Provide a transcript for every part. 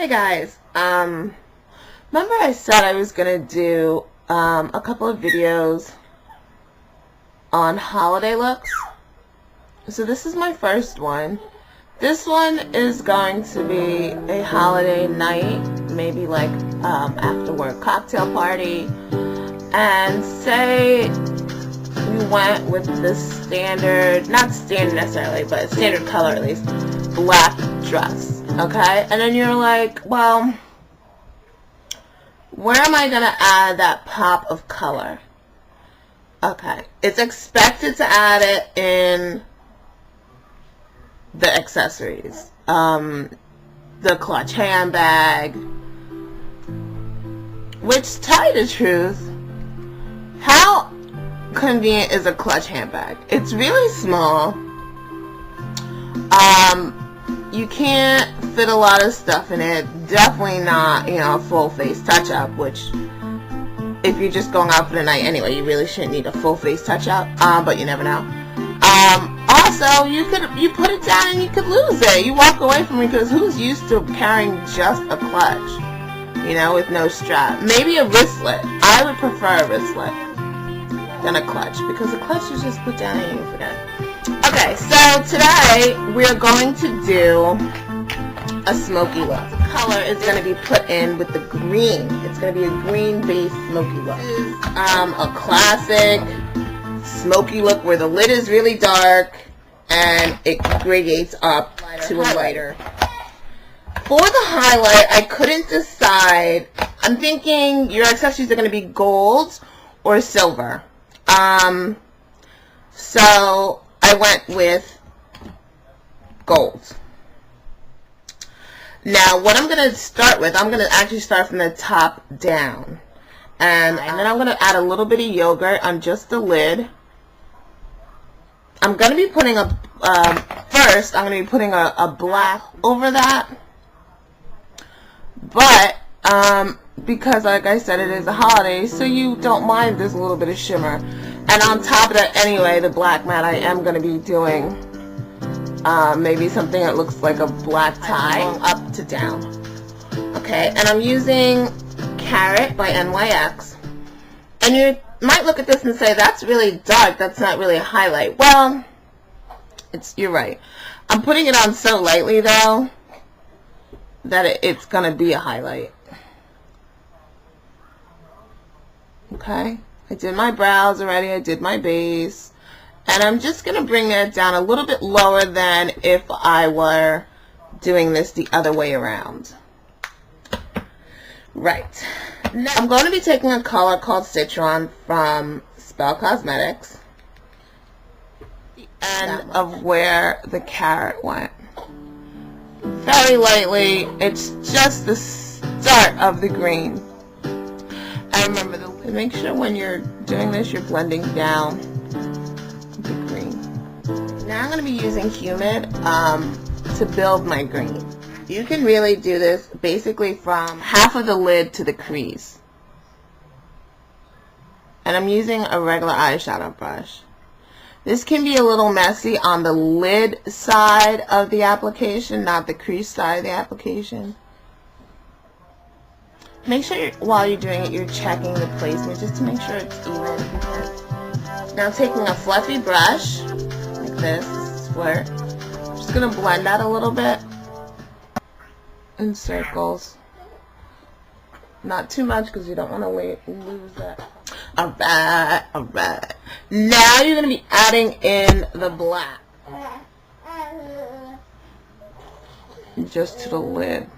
Hey guys, remember I said I was gonna do a couple of videos on holiday looks? So this is my first one. This one is going to be a holiday night, maybe like after work cocktail party, and say we went with the standard, not standard necessarily, but standard color at least, black dress. Okay, and then you're like, well, where am I gonna add that pop of color? Okay, it's expected to add it in the accessories, the clutch handbag, which, to tell you the truth, how convenient is a clutch handbag? It's really small. You can't fit a lot of stuff in it. Definitely not, a full face touch-up, which if you're just going out for the night anyway, you really shouldn't need a full face touch-up, but you never know. Also, you put it down and you could lose it. You walk away from it, because who's used to carrying just a clutch, with no strap? Maybe a wristlet. I would prefer a wristlet than a clutch, because a clutch you just put down and you forget. Okay, so today we're going to do a smoky look. The color is going to be put in with the green. It's going to be a green-based smoky look. This is a classic smoky look where the lid is really dark and it gradates up to a lighter. For the highlight, I couldn't decide. I'm thinking your accessories are going to be gold or silver. So I went with gold. Now, what I'm going to start with, I'm going to actually start from the top down. And then I'm going to add a little bit of yogurt on just the lid. I'm going to be putting first, I'm going to be putting a black over that. But, because like I said, it is a holiday, so you don't mind there's a little bit of shimmer. And on top of that, anyway, the black matte, I am going to be doing maybe something that looks like a black tie, up to down. Okay, and I'm using Carrot by NYX. And you might look at this and say, that's really dark, that's not really a highlight. Well, you're right. I'm putting it on so lightly, though, that it's going to be a highlight. Okay, I did my brows already, I did my base, and I'm just going to bring that down a little bit lower than if I were doing this the other way around. Right, now I'm going to be taking a color called Citron from Spell Cosmetics, the end of where the carrot went. Very lightly, it's just the start of the green. And remember, make sure when you're doing this, you're blending down the green. Now I'm going to be using Humid to build my green. You can really do this basically from half of the lid to the crease. And I'm using a regular eyeshadow brush. This can be a little messy on the lid side of the application, not the crease side of the application. Make sure while you're doing it, you're checking the placement just to make sure it's even. Now taking a fluffy brush, like this square, I'm just going to blend that a little bit in circles. Not too much because you don't want to lose that. Alright, alright. Now you're going to be adding in the black. Just to the lid.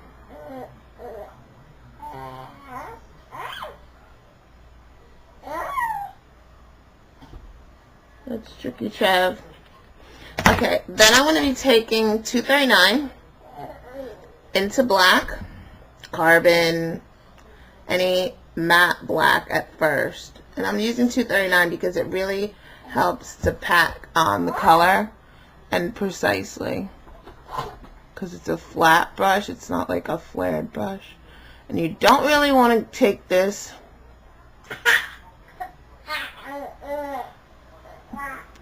That's tricky, Trev. Okay, then I'm going to be taking 239 into black, carbon, any matte black at first. And I'm using 239 because it really helps to pack on the color and precisely. Because it's a flat brush, it's not like a flared brush. And you don't really want to take this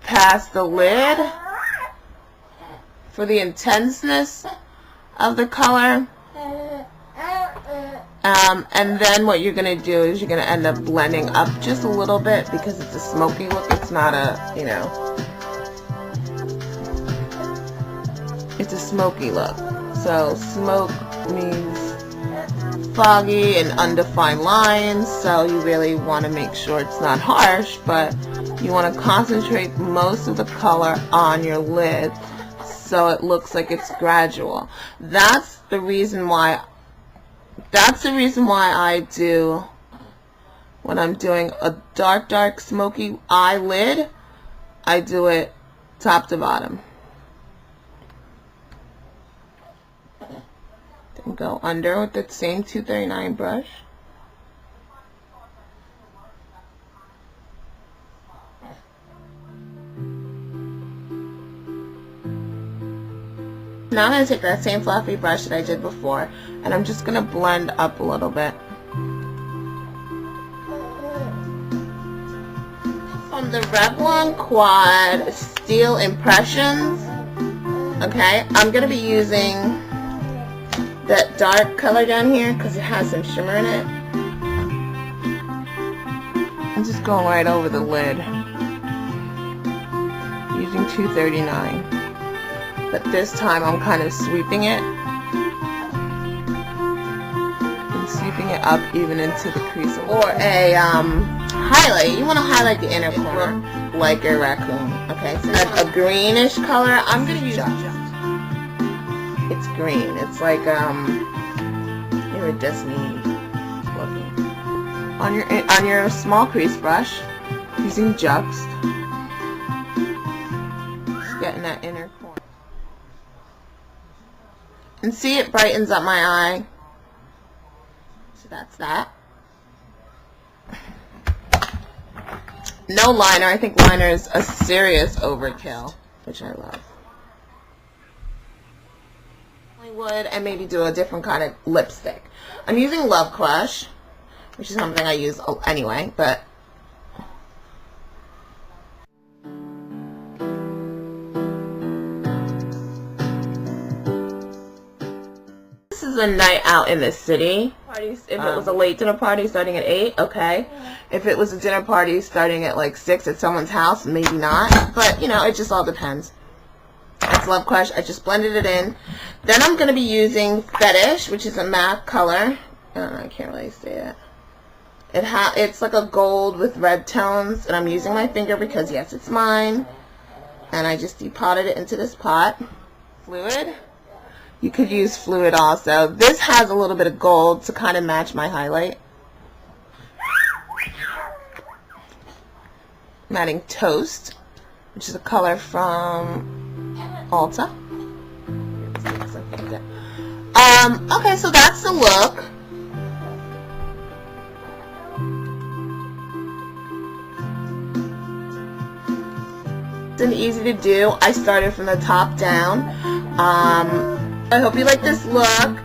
past the lid for the intenseness of the color. And then what you're going to do is you're going to end up blending up just a little bit because it's a smoky look. It's not a, you know, it's a smoky look. So smoke means foggy and undefined lines, so you really want to make sure it's not harsh, but you want to concentrate most of the color on your lid so it looks like it's gradual. That's the reason why I do, when I'm doing a dark smoky eyelid, I do it top to bottom. Then go under with the same 239 brush. Now I'm going to take that same fluffy brush that I did before, and I'm just going to blend up a little bit. From the Revlon Quad Steel Impressions, okay, I'm going to be using that dark color down here because it has some shimmer in it. I'm just going right over the lid using 239. But this time I'm kind of sweeping it and sweeping it up even into the crease. Or a highlight. You want to highlight the inner corner like a raccoon. Okay, so a greenish color. I'm going to use it's green. It's like iridescent looking. On your small crease brush, using Juxt. Just getting that inner corner. And see, it brightens up my eye. So that's that. No liner. I think liner is a serious overkill, which I love. I would, and maybe do a different kind of lipstick. I'm using Love Crush, which is something I use anyway, but this is a night out in the city. Parties, if it was a late dinner party starting at 8, okay. If it was a dinner party starting at like 6 at someone's house, maybe not. But, you know, it just all depends. That's Love Crush. I just blended it in. Then I'm going to be using Fetish, which is a MAC color. I don't know, I can't really see it. It's like a gold with red tones, and I'm using my finger because, yes, it's mine. And I just depotted it into this pot. Fluid. You could use fluid also. This has a little bit of gold to kind of match my highlight. I'm adding Toast, which is a color from Ulta. Okay, so that's the look. It's easy to do. I started from the top down. I hope you like this look.